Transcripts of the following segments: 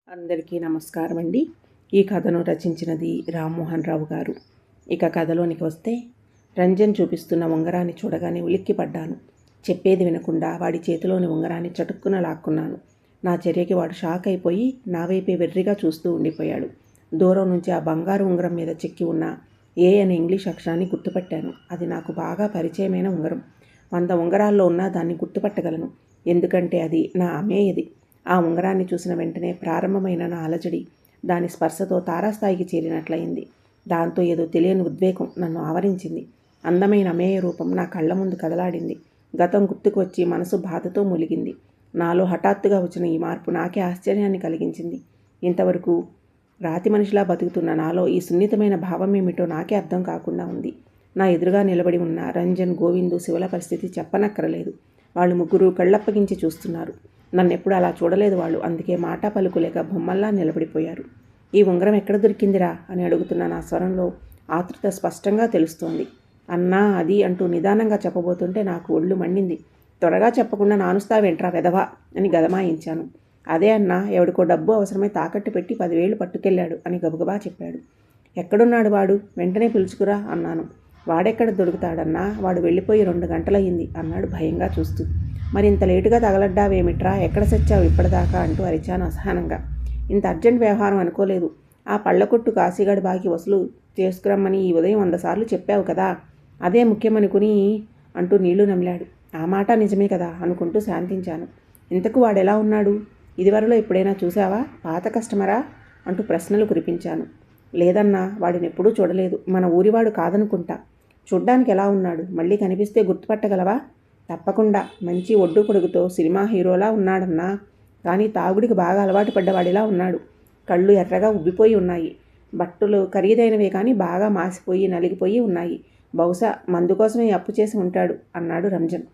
అందరికీ నమస్కారం అండి. ఈ కథను రచించినది రామ్మోహన్ రావు గారు. ఇక కథలోనికి వస్తే, రంజన్ చూపిస్తున్న ఉంగరాన్ని చూడగానే ఉలిక్కిపడ్డాను. చెప్పేది వినకుండా వాడి చేతిలోని ఉంగరాన్ని చటుక్కున లాక్కున్నాను. నా చర్యకి వాడు షాక్ అయిపోయి నా వైపే వెర్రిగా చూస్తూ ఉండిపోయాడు. దూరం నుంచి ఆ బంగారు ఉంగరం మీద చెక్కి ఉన్న ఏ అనే ఇంగ్లీష్ అక్షరాన్ని గుర్తుపట్టాను. అది నాకు బాగా పరిచయమైన ఉంగరం. 100 ఉంగరాల్లో ఉన్నా దాన్ని గుర్తుపట్టగలను. ఎందుకంటే అది నా అమేయది. ఆ ఉంగరాన్ని చూసిన వెంటనే ప్రారంభమైన నా అలజడి దాని స్పర్శతో తారాస్థాయికి చేరినట్లయింది. దాంతో ఏదో తెలియని ఉద్వేగం నన్ను ఆవరించింది. అందమైన అమేయ రూపం నా కళ్ళ ముందు కదలాడింది. గతం గుర్తుకు వచ్చి మనసు బాధతో మూలిగింది. నాలో హఠాత్తుగా వచ్చిన ఈ మార్పు నాకే ఆశ్చర్యాన్ని కలిగించింది. ఇంతవరకు రాతి మనిషిలా బతుకుతున్న నాలో ఈ సున్నితమైన భావమేమిటో నాకే అర్థం కాకుండా ఉంది. నా ఎదురుగా నిలబడి ఉన్న రంజన్, గోవిందు, శివల పరిస్థితి చెప్పనక్కరలేదు. వాళ్ళు ముగ్గురు కళ్ళప్పగించి చూస్తున్నారు. నన్నెప్పుడు అలా చూడలేదు వాళ్ళు. అందుకే మాట పలుకులేక బొమ్మల్లా నిలబడిపోయారు. ఈ ఉంగరం ఎక్కడ దొరికిందిరా అని అడుగుతున్న నా స్వరంలో ఆతృత స్పష్టంగా తెలుస్తోంది. అన్నా అది అంటూ నిదానంగా చెప్పబోతుంటే నాకు ఒళ్ళు మండింది. త్వరగా చెప్పకుండా నానుస్తావేంట్రా వెధవా అని గదమాయించాను. అదే అన్నా, ఎవడికో డబ్బు అవసరమై తాకట్టు పెట్టి 10,000 పట్టుకెళ్ళాడు అని గబగబా చెప్పాడు. ఎక్కడున్నాడు వాడు? వెంటనే పిలుచుకురా అన్నాను. వాడెక్కడ దొరుకుతాడన్నా, వాడు వెళ్ళిపోయి 2 గంటలయ్యింది అన్నాడు భయంగా చూస్తూ. మరి ఇంత లేటుగా తగలడ్డావేమిట్రా? ఎక్కడ సచ్చావు ఇప్పటిదాకా అంటూ అరిచాను అసహనంగా. ఇంత అర్జెంట్ వ్యవహారం అనుకోలేదు. ఆ పళ్ళకొట్టు కాశీగాడి బాకి వసూలు చేసుకురమ్మని ఈ ఉదయం 100 సార్లు చెప్పావు కదా, అదే ముఖ్యమనుకుని అంటూ నీళ్లు నమిలాడు. ఆ మాట నిజమే కదా అనుకుంటూ శాంతించాను. ఇంతకు వాడెలా ఉన్నాడు? ఇదివరలో ఎప్పుడైనా చూసావా? పాత కస్టమరా అంటూ ప్రశ్నలు కురిపించాను. లేదన్నా, వాడిని ఎప్పుడూ చూడలేదు. మన ఊరివాడు కాదనుకుంటా. చూడ్డానికి ఎలా ఉన్నాడు? మళ్ళీ కనిపిస్తే గుర్తుపట్టగలవా? తప్పకుండా. మంచి ఒడ్డు పొడుగుతో సినిమా హీరోలా ఉన్నాడన్నా. కానీ తాగుడికి బాగా అలవాటు పడ్డవాడిలా ఉన్నాడు. కళ్ళు ఎర్రగా ఉబ్బిపోయి ఉన్నాయి. బట్టలు ఖరీదైనవే కానీ బాగా మాసిపోయి నలిగిపోయి ఉన్నాయి. బహుశా మందు కోసమే అప్పు చేసి ఉంటాడు అన్నాడు రంజన్.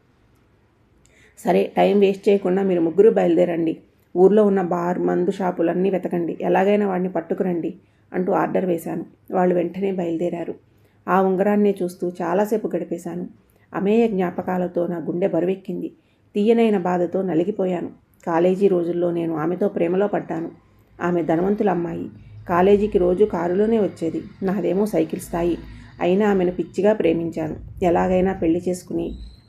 సరే, టైం వేస్ట్ చేయకుండా మీరు ముగ్గురు బయలుదేరండి. ఊర్లో ఉన్న బార్, మందు షాపులన్నీ వెతకండి. ఎలాగైనా వాడిని పట్టుకురండి అంటూ ఆర్డర్ వేశాను. వాళ్ళు వెంటనే బయలుదేరారు. ఆ ఉంగరాన్నే చూస్తూ చాలాసేపు గడిపేశాను. అమేయ జ్ఞాపకాలతో నా గుండె బరువెక్కింది. తీయనైన బాధతో నలిగిపోయాను. కాలేజీ రోజుల్లో నేను ఆమెతో ప్రేమలో పడ్డాను. ఆమె ధనవంతుల అమ్మాయి. కాలేజీకి రోజు కారులోనే వచ్చేది. నాదేమో సైకిల్ స్థాయి. అయినా ఆమెను పిచ్చిగా ప్రేమించాను. ఎలాగైనా పెళ్లి చేసుకుని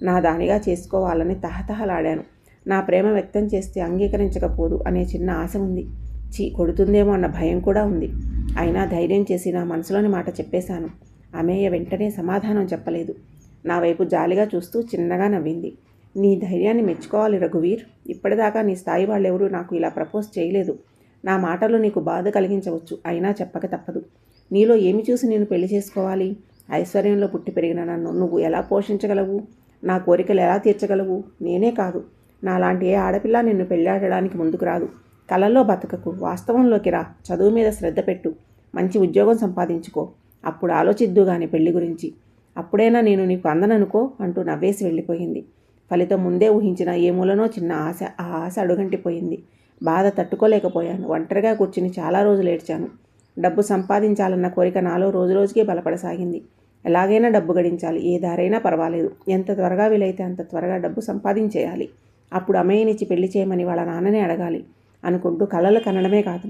నా దానిగా చేసుకోవాలని తహతహలాడాను. నా ప్రేమ వ్యక్తం చేస్తే అంగీకరించకపోదు అనే చిన్న ఆశ ఉంది. కొడుతుందేమో అన్న భయం కూడా ఉంది. అయినా ధైర్యం చేసి నా మనసులోని మాట చెప్పేశాను. అమేయ వెంటనే సమాధానం చెప్పలేదు. నా వైపు జాలిగా చూస్తూ చిన్నగా నవ్వింది. నీ ధైర్యాన్ని మెచ్చుకోవాలి రఘువీర్. ఇప్పటిదాకా నీ స్థాయి వాళ్ళెవరూ నాకు ఇలా ప్రపోజ్ చేయలేదు. నా మాటలు నీకు బాధ కలిగించవచ్చు. అయినా చెప్పక తప్పదు. నీలో ఏమి చూసి నేను పెళ్లి చేసుకోవాలి? ఐశ్వర్యంలో పుట్టి పెరిగిన నన్ను నువ్వు ఎలా పోషించగలవు? నా కోరికలు ఎలా తీర్చగలవు? నేనే కాదు, నాలాంటి ఏ ఆడపిల్ల నిన్ను పెళ్ళాడడానికి ముందుకు రాదు. కలల్లో బతకకు, వాస్తవంలోకి రా. చదువు మీద శ్రద్ధ పెట్టు. మంచి ఉద్యోగం సంపాదించుకో. అప్పుడు ఆలోచిద్దు గాని పెళ్లి గురించి. అప్పుడైనా నేను నీకు అందననుకో అంటూ నవ్వేసి వెళ్ళిపోయింది. ఫలితం ముందే ఊహించిన ఏ మూలనో చిన్న ఆశ. ఆ ఆశ అడుగంటిపోయింది. బాధ తట్టుకోలేకపోయాను. ఒంటరిగా కూర్చుని చాలా రోజులు ఏడ్చాను. డబ్బు సంపాదించాలన్న కోరిక నాలో రోజురోజుకి బలపడసాగింది. ఎలాగైనా డబ్బు గడించాలి. ఏ దారైనా పర్వాలేదు. ఎంత త్వరగా వీలైతే అంత త్వరగా డబ్బు సంపాదించేయాలి. అప్పుడు అమ్మయ్యనిచ్చి పెళ్లి చేయమని వాళ్ళ నాన్ననే అడగాలి అనుకుంటూ కలలు కనడమే కాదు,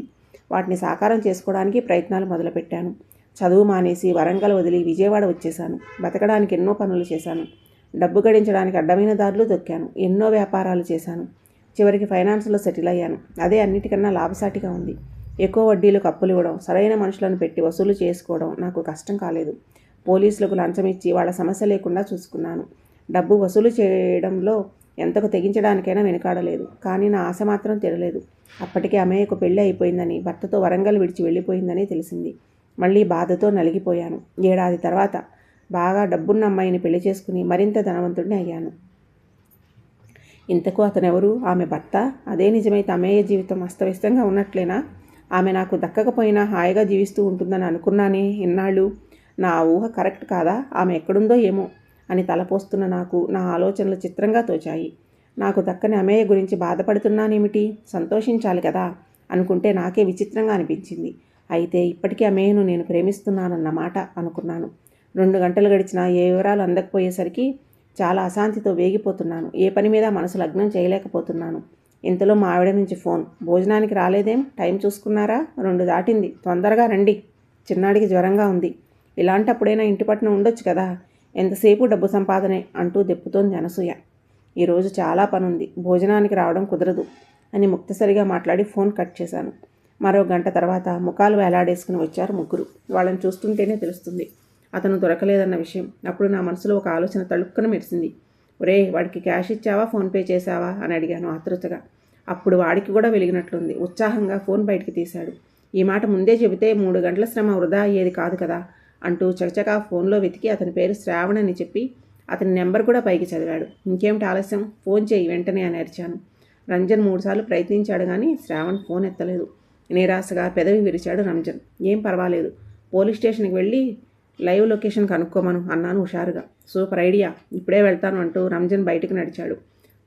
వాటిని సాకారం చేసుకోవడానికి ప్రయత్నాలు మొదలుపెట్టాను. చదువు మానేసి వరంగల్ వదిలి విజయవాడ వచ్చేశాను. బతకడానికి ఎన్నో పనులు చేశాను. డబ్బు గడించడానికి అడ్డమైన దారులు తొక్కాను. ఎన్నో వ్యాపారాలు చేశాను. చివరికి ఫైనాన్స్లో సెటిల్ అయ్యాను. అదే అన్నిటికన్నా లాభసాటిగా ఉంది. ఎక్కువ వడ్డీలకు అప్పులు ఇవ్వడం, సరైన మనుషులను పెట్టి వసూలు చేసుకోవడం నాకు కష్టం కాలేదు. పోలీసులకు లంచం ఇచ్చి వాళ్ళ సమస్య లేకుండా చూసుకున్నాను. డబ్బు వసూలు చేయడంలో ఎంతకు తెగించడానికైనా వెనుకాడలేదు. కానీ నా ఆశ మాత్రం తీరలేదు. అప్పటికే అమ్మయ్యకు పెళ్లి అయిపోయిందని, భర్తతో వరంగల్ విడిచి వెళ్ళిపోయిందని తెలిసింది. మళ్ళీ బాధతో నలిగిపోయాను. 1 ఏడాది తర్వాత బాగా డబ్బున్న అమ్మాయిని పెళ్లి చేసుకుని మరింత ధనవంతుడిని అయ్యాను. ఇంతకు అతనెవరు? ఆమె భర్త. అదే నిజమైతే అమ్మయ్య జీవితం అస్తవ్యస్తంగా ఉన్నట్లేనా? ఆమె నాకు దక్కకపోయినా హాయిగా జీవిస్తూ ఉంటుందని అనుకున్నానే ఇన్నాళ్ళు. నా ఊహ కరెక్ట్ కాదా? ఆమె ఎక్కడుందో ఏమో అని తలపోస్తున్న నాకు నా ఆలోచనలు చిత్రంగా తోచాయి. నాకు దక్కని అమేయ గురించి బాధపడుతున్నానేమిటి? సంతోషించాలి కదా అనుకుంటే నాకే విచిత్రంగా అనిపించింది. అయితే ఇప్పటికీ అమేయను నేను ప్రేమిస్తున్నానన్నమాట అనుకున్నాను. 2 గంటలు గడిచినా ఏ వివరాలు అందకపోయేసరికి చాలా అశాంతితో వేగిపోతున్నాను. ఏ పని మీద మనసు లగ్నం చేయలేకపోతున్నాను. ఇంతలో మా ఆవిడ నుంచి ఫోన్. భోజనానికి రాలేదేం? టైం చూసుకున్నారా? 2 దాటింది. తొందరగా రండి. చిన్నాడికి జ్వరంగా ఉంది. ఇలాంటప్పుడైనా ఇంటి పట్టున ఉండొచ్చు కదా. ఎంతసేపు డబ్బు సంపాదనే అంటూ దెప్పుతోంది అనసూయ. ఈరోజు చాలా పనుంది. భోజనానికి రావడం కుదరదు అని ముక్తసరిగా మాట్లాడి ఫోన్ కట్ చేశాను. మరో గంట తర్వాత ముఖాలు వేలాడేసుకుని వచ్చారు ముగ్గురు. వాళ్ళని చూస్తుంటేనే తెలుస్తుంది అతను దొరకలేదన్న విషయం. అప్పుడు నా మనసులో ఒక ఆలోచన తళుక్కున మెరిసింది. ఒరే, వాడికి క్యాష్ ఇచ్చావా, ఫోన్పే చేశావా అని అడిగాను ఆతృతగా. అప్పుడు వాడికి కూడా వెలిగినట్లుంది. ఉత్సాహంగా ఫోన్ బయటికి తీశాడు. ఈ మాట ముందే చెబితే 3 గంటల శ్రమ వృధా అయ్యేది కాదు కదా అంటూ చకచకా ఫోన్లో వెతికి అతని పేరు శ్రావణ్ అని చెప్పి అతని నెంబర్ కూడా పైకి చదివాడు. ఇంకేమిటి ఆలస్యం, ఫోన్ చేయి వెంటనే అని అరిచాను. రంజన్ 3 సార్లు ప్రయత్నించాడు కానీ శ్రావణ్ ఫోన్ ఎత్తలేదు. నిరాశగా పెదవి విరిచాడు రంజన్. ఏం పర్వాలేదు, పోలీస్ స్టేషన్కి వెళ్ళి లైవ్ లొకేషన్ కనుక్కోమను అన్నాను హుషారుగా. సూపర్ ఐడియా, ఇప్పుడే వెళ్తాను అంటూ రంజన్ బయటకు నడిచాడు.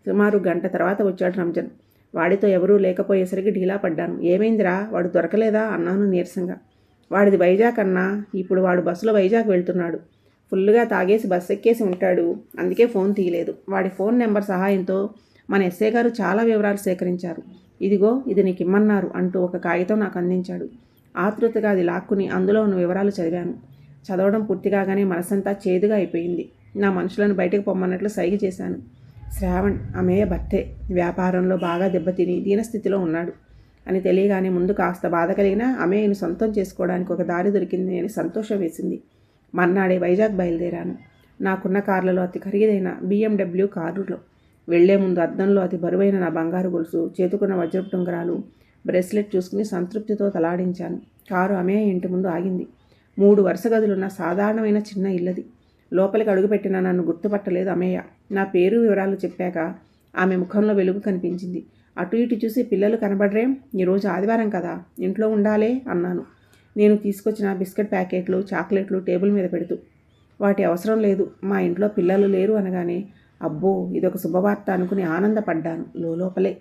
సుమారు గంట తర్వాత వచ్చాడు రంజన్. వాడితో ఎవరూ లేకపోయేసరికి ఢీలా పడ్డాను. ఏమైందిరా, వాడు దొరకలేదా అన్నాను నీరసంగా. వాడిది వైజాగ్ అన్నా, ఇప్పుడు వాడు బస్సులో వైజాగ్ వెళ్తున్నాడు. ఫుల్గా తాగేసి బస్సు ఎక్కేసి ఉంటాడు, అందుకే ఫోన్ తీయలేదు. వాడి ఫోన్ నెంబర్ సహాయంతో మన ఎస్ఐ గారు చాలా వివరాలు సేకరించారు. ఇదిగో ఇది నీకు ఇమ్మన్నారు అంటూ ఒక కాగితం నాకు అందించాడు. ఆతృతగా అది లాక్కుని అందులో ఉన్న వివరాలు చదివాను. చదవడం పూర్తి కాగానే మనసంతా చేదుగా అయిపోయింది. నా మనుషులను బయటకు పొమ్మన్నట్లు సైగ చేశాను. శ్రావణ్ అమేయ భర్తే, వ్యాపారంలో బాగా దెబ్బతిని దీనస్థితిలో ఉన్నాడు అని తెలియగానే ముందు కాస్త బాధ కలిగినా అమేయను సొంతం చేసుకోవడానికి ఒక దారి దొరికింది అని సంతోషం వేసింది. మర్నాడే వైజాగ్ బయలుదేరాను. నాకున్న కార్లలో అతి ఖరీదైన BMW కారులో వెళ్లే ముందు అద్దంలో అతి బరువైన నా బంగారు గొలుసు, చేతుకున్న వజ్రపు ఉంగరాలు, బ్రేస్లెట్ చూసుకుని సంతృప్తితో తలాడించాను. కారు అమేయ ఇంటి ముందు ఆగింది. 3 వరుస గదులున్న సాధారణమైన చిన్న ఇల్లది. లోపలికి అడుగుపెట్టిన నన్ను గుర్తుపట్టలేదు అమేయ. నా పేరు వివరాలు చెప్పాక ఆమె ముఖంలో వెలుగు కనిపించింది. అటు ఇటు చూసి, పిల్లలు కనబడరేం, ఈరోజు ఆదివారం కదా, ఇంట్లో ఉండాలే అన్నాను. నేను తీసుకొచ్చిన బిస్కెట్ ప్యాకెట్లు, చాక్లెట్లు టేబుల్ మీద పెడుతూ. వాటి అవసరం లేదు, మా ఇంట్లో పిల్లలు లేరు అనగానే అబ్బో ఇదొక శుభవార్త అనుకుని ఆనందపడ్డాను లోపలే.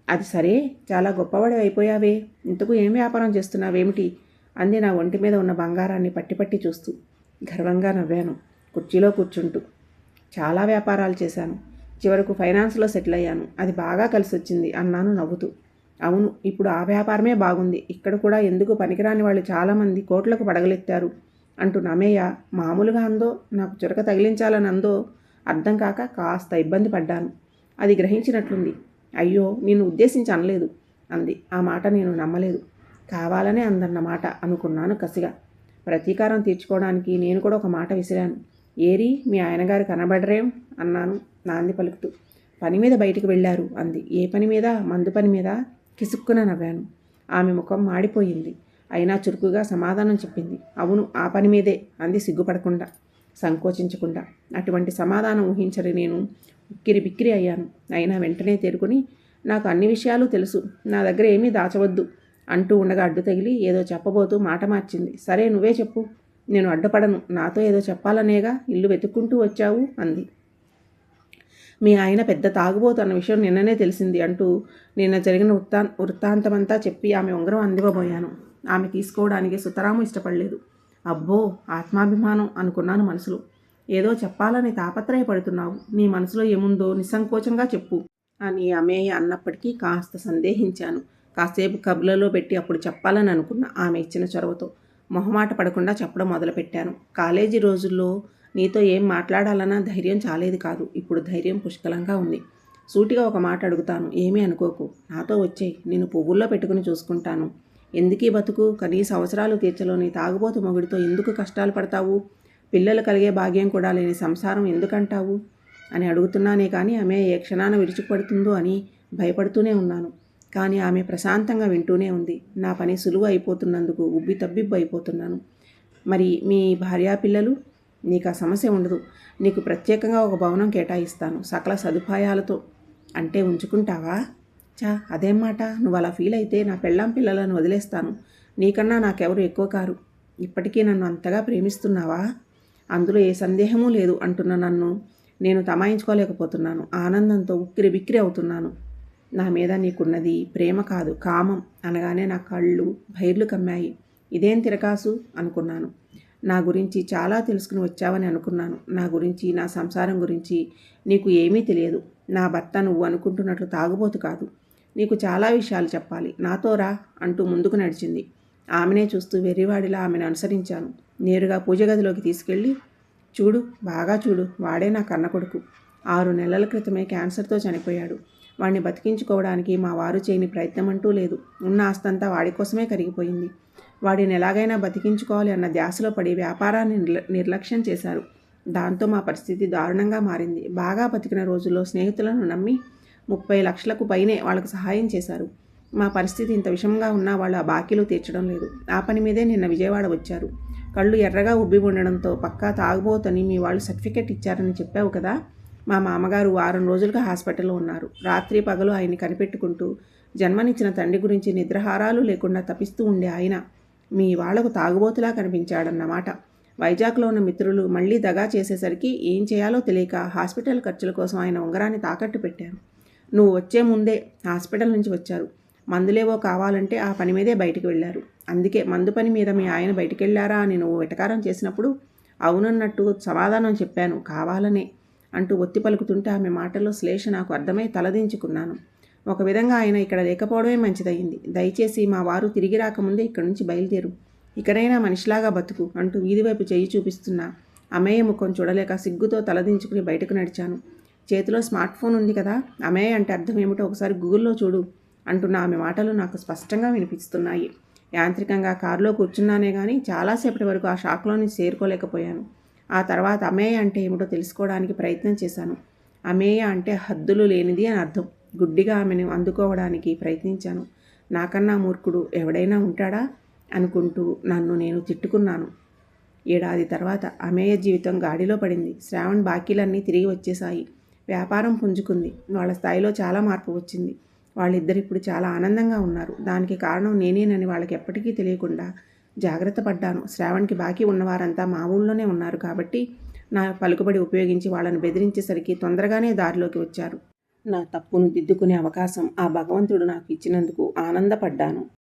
అది సరే, చాలా గొప్పవాడి అయిపోయావే, ఇంతకు ఏం వ్యాపారం చేస్తున్నావేమిటి అంది నా ఒంటి మీద ఉన్న బంగారాన్ని పట్టి పట్టి చూస్తూ. గర్వంగా నవ్వాను కుర్చీలో కూర్చుంటూ. చాలా వ్యాపారాలు చేశాను, చివరకు ఫైనాన్స్లో సెటిల్ అయ్యాను. అది బాగా కలిసి వచ్చింది అన్నాను నవ్వుతూ. అవును, ఇప్పుడు ఆ వ్యాపారమే బాగుంది. ఇక్కడ కూడా ఎందుకు పనికిరాని వాళ్ళు చాలామంది కోట్లకు పడగలెత్తారు అంటూ నమేయ మామూలుగా అందో, నాకు చురక తగిలించాలని అందో అర్థం కాక కాస్త ఇబ్బంది పడ్డాను. అది గ్రహించినట్లుంది. అయ్యో, నిన్ను ఉద్దేశించి అనలేదు అంది. ఆ మాట నేను నమ్మలేదు. కావాలనే అందన్నమాట అనుకున్నాను కసిగా. ప్రతీకారం తీర్చుకోవడానికి నేను కూడా ఒక మాట విసిరాను. ఏరి మీ ఆయనగారు కనబడరేం అన్నాను నాంది పలుకుతూ. పని మీద బయటికి వెళ్ళారు అంది. ఏ పని మీద? మందు పని మీద. కిసుక్కున నవ్వాను. ఆమె ముఖం మాడిపోయింది. అయినా చురుకుగా సమాధానం చెప్పింది. అవును, ఆ పని మీదే అంది సిగ్గుపడకుండా, సంకోచించకుండా. అటువంటి సమాధానం ఊహించని నేను ఉక్కిరి బిక్కిరి అయ్యాను. అయినా వెంటనే తేరుకుని, నాకు అన్ని విషయాలు తెలుసు, నా దగ్గర ఏమీ దాచవద్దు అంటూ ఉండగా అడ్డు తగిలి ఏదో చెప్పబోతూ మాట మార్చింది. సరే, నువ్వే చెప్పు, నేను అడ్డుపడను. నాతో ఏదో చెప్పాలనేగా ఇల్లు వెతుక్కుంటూ వచ్చావు అంది. మీ ఆయన పెద్ద తాగుబోతు అన్న విషయం నిన్ననే తెలిసింది అంటూ నిన్న జరిగిన వృత్తాంతమంతా చెప్పి ఆమె ఉంగరం అందివ్వబోయాను. ఆమె తీసుకోవడానికి సుతరాము ఇష్టపడలేదు. అబ్బో, ఆత్మాభిమానం అనుకున్నాను మనసులో. ఏదో చెప్పాలని తాపత్రయపడుతున్నావు, నీ మనసులో ఏముందో నిస్సంకోచంగా చెప్పు అని అమేయ అన్నప్పటికీ కాస్త సందేహించాను. కాసేపు కబుర్లలో పెట్టి అప్పుడు చెప్పాలని అనుకున్న ఆమె ఇచ్చిన చొరవతో మొహమాట పడకుండా చెప్పడం మొదలుపెట్టాను. కాలేజీ రోజుల్లో నీతో ఏం మాట్లాడాలన్నా ధైర్యం చాలేది కాదు. ఇప్పుడు ధైర్యం పుష్కలంగా ఉంది. సూటిగా ఒక మాట అడుగుతాను, ఏమీ అనుకోకు. నాతో వచ్చేయి, నేను పువ్వుల్లో పెట్టుకుని చూసుకుంటాను. ఎందుకీ బతుకు? కనీస అవసరాలు తీర్చలోని తాగుబోతు మొగుడితో ఎందుకు కష్టాలు పడతావు? పిల్లలు కలిగే భాగ్యం కూడా లేని సంసారం ఎందుకంటావు అని అడుగుతున్నానే కానీ ఆమె ఏ క్షణాన విరుచుకుపడుతుందో అని భయపడుతూనే ఉన్నాను. కానీ ఆమె ప్రశాంతంగా వింటూనే ఉంది. నా పని సులువు అయిపోతున్నందుకు ఉబ్బి తబ్బిబ్బు అయిపోతున్నాను. మరి మీ భార్యా పిల్లలు? నీకు ఆ సమస్య ఉండదు. నీకు ప్రత్యేకంగా ఒక భవనం కేటాయిస్తాను, సకల సదుపాయాలతో. అంటే ఉంచుకుంటావా? అదేం మాట, నువ్వు అలా ఫీల్ అయితే నా పెళ్ళాం పిల్లలను వదిలేస్తాను. నీకన్నా నాకెవరు ఎక్కువ కారు. ఇప్పటికీ నన్ను అంతగా ప్రేమిస్తున్నావా? అందులో ఏ సందేహమూ లేదు అంటున్న నన్ను నేను తమాయించుకోలేకపోతున్నాను. ఆనందంతో ఉక్కిరి బిక్కిరి అవుతున్నాను. నా మీద నీకున్నది ప్రేమ కాదు, కామం అనగానే నా కళ్ళు బైర్లు కమ్మాయి. ఇదేం తిరకాసు అనుకున్నాను. నా గురించి చాలా తెలుసుకుని వచ్చావని అనుకున్నాను. నా గురించి, నా సంసారం గురించి నీకు ఏమీ తెలియదు. నా భర్త నువ్వు అనుకుంటున్నట్లు తాగుబోతు కాదు. నీకు చాలా విషయాలు చెప్పాలి, నాతో రా అంటూ ముందుకు నడిచింది. ఆమెనే చూస్తూ వెర్రివాడిలా ఆమెను అనుసరించాను. నేరుగా పూజ గదిలోకి తీసుకెళ్ళి, చూడు, బాగా చూడు, వాడే నా కన్న కొడుకు. 6 నెలల క్రితమే క్యాన్సర్తో చనిపోయాడు. వాడిని బతికించుకోవడానికి మా వారు చేయని ప్రయత్నం అంటూ లేదు. ఉన్న ఆస్తంతా వాడి కోసమే కరిగిపోయింది. వాడిని ఎలాగైనా బతికించుకోవాలి అన్న ధ్యాసలో పడి వ్యాపారాన్ని నిర్లక్ష్యం చేశారు. దాంతో మా పరిస్థితి దారుణంగా మారింది. బాగా బతికిన రోజుల్లో స్నేహితులను నమ్మి 30 లక్షలకు పైనే వాళ్ళకు సహాయం చేశారు. మా పరిస్థితి ఇంత విషమంగా ఉన్నా వాళ్ళు ఆ బాకీలు తీర్చడం లేదు. ఆ పని మీదే నిన్న విజయవాడ వచ్చారు. కళ్ళు ఎర్రగా ఉబ్బి ఉండడంతో పక్కా తాగుబోతని మీ వాళ్ళు సర్టిఫికెట్ ఇచ్చారని చెప్పావు కదా. మా మామగారు వారం రోజులుగా హాస్పిటల్లో ఉన్నారు. రాత్రి పగలు ఆయన్ని కనిపెట్టుకుంటూ జన్మనిచ్చిన తండ్రి గురించి నిద్రాహారాలు లేకుండా తపిస్తూ ఉండే ఆయన మీ వాళ్లకు తాగుబోతులా కనిపించాడన్నమాట. వైజాగ్లో ఉన్న మిత్రులు మళ్ళీ దగా చేసేసరికి ఏం చేయాలో తెలియక హాస్పిటల్ ఖర్చుల కోసం ఆయన ఉంగరాన్ని తాకట్టు పెట్టారు. నువ్వు వచ్చే ముందే హాస్పిటల్ నుంచి వచ్చారు. మందులేవో కావాలంటే ఆ పని మీదే బయటికి వెళ్ళారు. అందుకే మందు పని మీద మీ ఆయన బయటికి వెళ్ళారా అని నువ్వు వెటకారం చేసినప్పుడు అవునన్నట్టు సమాధానం చెప్పాను, కావాలనే అంటూ ఒత్తి పలుకుతుంటే ఆమె మాటల్లో శ్లేష నాకు అర్థమై తలదించుకున్నాను. ఒక విధంగా ఆయన ఇక్కడ లేకపోవడమే మంచిదయింది. దయచేసి మా వారు తిరిగి రాకముందే ఇక్కడి నుంచి బయలుదేరు. ఇకనైనా మనిషిలాగా బతుకు అంటూ వీధివైపు చెయ్యి చూపిస్తున్నా అమేయ ముఖం చూడలేక సిగ్గుతో తలదించుకుని బయటకు నడిచాను. చేతిలో స్మార్ట్ ఫోన్ ఉంది కదా, అమేయ అంటే అర్థం ఏమిటో ఒకసారి గూగుల్లో చూడు అంటున్న ఆమె మాటలు నాకు స్పష్టంగా వినిపిస్తున్నాయి. యాంత్రికంగా కారులో కూర్చున్నానే కానీ చాలాసేపటి వరకు ఆ షాక్లో నుంచి చేరుకోలేకపోయాను. ఆ తర్వాత అమేయ అంటే ఏమిటో తెలుసుకోవడానికి ప్రయత్నం చేశాను. అమేయ అంటే హద్దులు లేనిది అని అర్థం. గుడ్డిగా ఆమెను అందుకోవడానికి ప్రయత్నించాను. నాకన్నా మూర్ఖుడు ఎవడైనా ఉంటాడా అనుకుంటూ నన్ను నేను తిట్టుకున్నాను. ఏడాది తర్వాత అమేయ జీవితం గాడిలో పడింది. శ్రావణ్ బాకీలన్నీ తిరిగి వచ్చేశాయి. వ్యాపారం పుంజుకుంది. వాళ్ళ స్థాయిలో చాలా మార్పు వచ్చింది. వాళ్ళిద్దరిప్పుడు చాలా ఆనందంగా ఉన్నారు. దానికి కారణం నేనేనని వాళ్ళకి ఎప్పటికీ తెలియకుండా జాగ్రత్త పడ్డాను. శ్రావణ్కి బాకీ ఉన్నవారంతా మా ఊళ్ళోనే ఉన్నారు కాబట్టి నా పలుకుబడి ఉపయోగించి వాళ్ళని బెదిరించేసరికి తొందరగానే దారిలోకి వచ్చారు. నా తప్పును దిద్దుకునే అవకాశం ఆ భగవంతుడు నాకు ఇచ్చినందుకు ఆనందపడ్డాను.